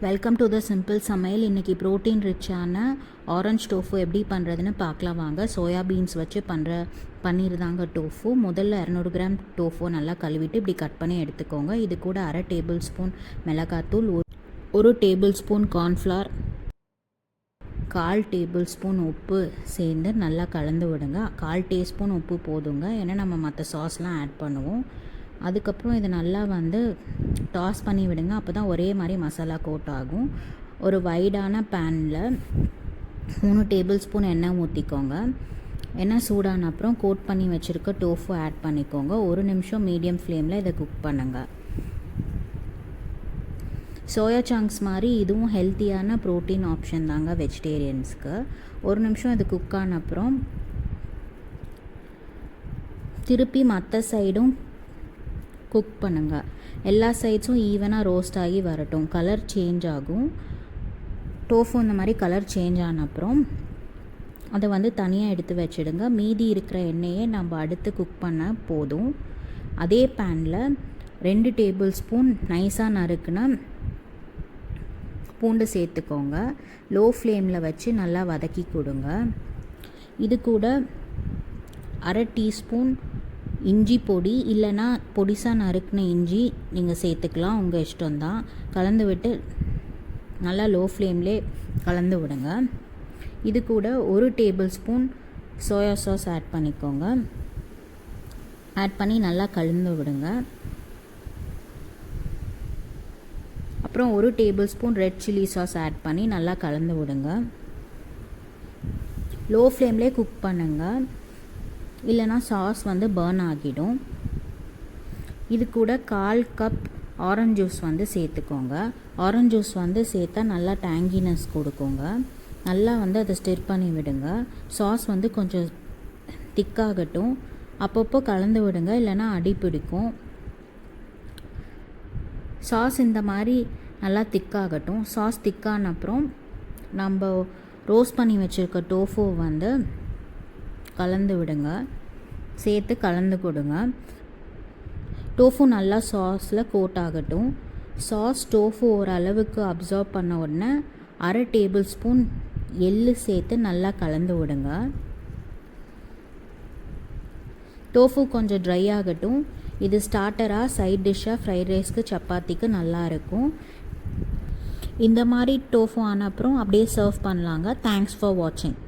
Welcome to the simple சமையல். இன்றைக்கி protein ரிச்சான ஆரஞ்ச் டோஃபு எப்படி பண்ணுறதுன்னு பார்க்கலாம் வாங்க. சோயா பீன்ஸ் வச்சு பன்னீர் தாங்க டோஃபு. முதல்ல 200 கிராம் டோஃபு நல்லா கழுவிட்டு இப்படி கட் பண்ணி எடுத்துக்கோங்க. இது கூட 1/2 டேபிள் ஸ்பூன் மிளகாத்தூள், 1 table spoon cornflour, 1/4 table spoon உப்பு சேர்ந்து நல்லா கலந்து விடுங்க. 1/4 டீஸ்பூன் உப்பு போதுங்க, ஏன்னா நம்ம மற்ற சாஸ்லாம் ஆட் பண்ணுவோம். அதுக்கப்புறம் இதை நல்லா டாஸ் பண்ணி விடுங்க. அப்போ தான் ஒரே மாதிரி மசாலா கோட் ஆகும். ஒரு வைடான பேனில் 3 டேபிள் ஸ்பூன் எண்ணெய் ஊற்றிக்கோங்க. எண்ணெய் சூடான அப்புறம் கோட் பண்ணி வச்சுருக்க டோஃபு ஆட் பண்ணிக்கோங்க. 1 நிமிஷம் மீடியம் ஃப்ளேமில் இதை குக் பண்ணுங்கள். சோயா சங்க்ஸ் மாதிரி இதுவும் ஹெல்த்தியான ப்ரோட்டீன் ஆப்ஷன் தாங்க வெஜிடேரியன்ஸ்க்கு. 1 நிமிஷம் இது குக் ஆன அப்புறம் திருப்பி மற்ற சைடும் குக் பண்ணுங்கள். எல்லா சைட்ஸும் ஈவனாக ரோஸ்ட் ஆகி வரட்டும். கலர் சேஞ்ச் ஆகும். டோஃபு இந்த மாதிரி கலர் சேஞ்ச் ஆன அப்புறம் அதை தனியாக எடுத்து வச்சிடுங்க. மீதி இருக்கிற எண்ணெயை நம்ம அடுத்து குக் பண்ண போதும். அதே பேனில் 2 டேபிள் ஸ்பூன் நைஸாக நறுக்குன பூண்டு சேர்த்துக்கோங்க. லோ ஃப்ளேமில் வச்சு நல்லா வதக்கி கொடுங்க. இது கூட 1/2 டீஸ்பூன் இஞ்சி பொடி, இல்லைனா பொடிசாக நறுக்குன இஞ்சி நீங்கள் சேர்த்துக்கலாம், உங்கள் இஷ்டம்தான். கலந்து விட்டு நல்லா லோ ஃப்ளேம்லே கலந்து விடுங்க. இது கூட 1 tablespoon soya sauce add பண்ணிக்கோங்க. ஆட் பண்ணி நல்லா கலந்து விடுங்க. அப்புறம் 1 tablespoon red chilli sauce add பண்ணி நல்லா கலந்து விடுங்க. லோ ஃப்ளேம்லேயே குக் பண்ணுங்கள், இல்லைனா சாஸ் பர்ன் ஆகிடும். இது கூட 1/4 கப் ஆரஞ்ச் ஜூஸ் சேர்த்துக்கோங்க. ஆரஞ்ச் ஜூஸ் சேர்த்தா நல்லா டேங்கினஸ் கொடுக்குங்க. நல்லா அதை ஸ்டிர் பண்ணி விடுங்க. சாஸ் கொஞ்சம் திக்காகட்டும். அப்பப்போ கலந்து விடுங்க, இல்லைனா அடி பிடிக்கும். சாஸ் இந்த மாதிரி நல்லா திக்காகட்டும். சாஸ் திக்கான அப்புறம் நம்ம ரோஸ்ட் பண்ணி வச்சுருக்க டோஃபு கலந்து விடுங்க. சேர்த்து கலந்து கொடுங்க. டோஃபு நல்லா சாஸில் கோட் ஆகட்டும். சாஸ் டோஃபு ஓரளவுக்கு அப்சார்ப் பண்ண உடனே 1/2 டேபிள் ஸ்பூன் எள்ளு சேர்த்து நல்லா கலந்து விடுங்க. டோஃபு கொஞ்சம் ட்ரை ஆகட்டும். இது ஸ்டார்டராக, சைட் டிஷ்ஷாக, ஃப்ரைட் ரைஸ்க்கு, சப்பாத்திக்கு நல்லாயிருக்கும். இந்த மாதிரி டோஃபு ஆன அப்புறம் அப்படியே சர்வ் பண்ணலாங்க. தேங்க்ஸ் ஃபார் வாட்சிங்.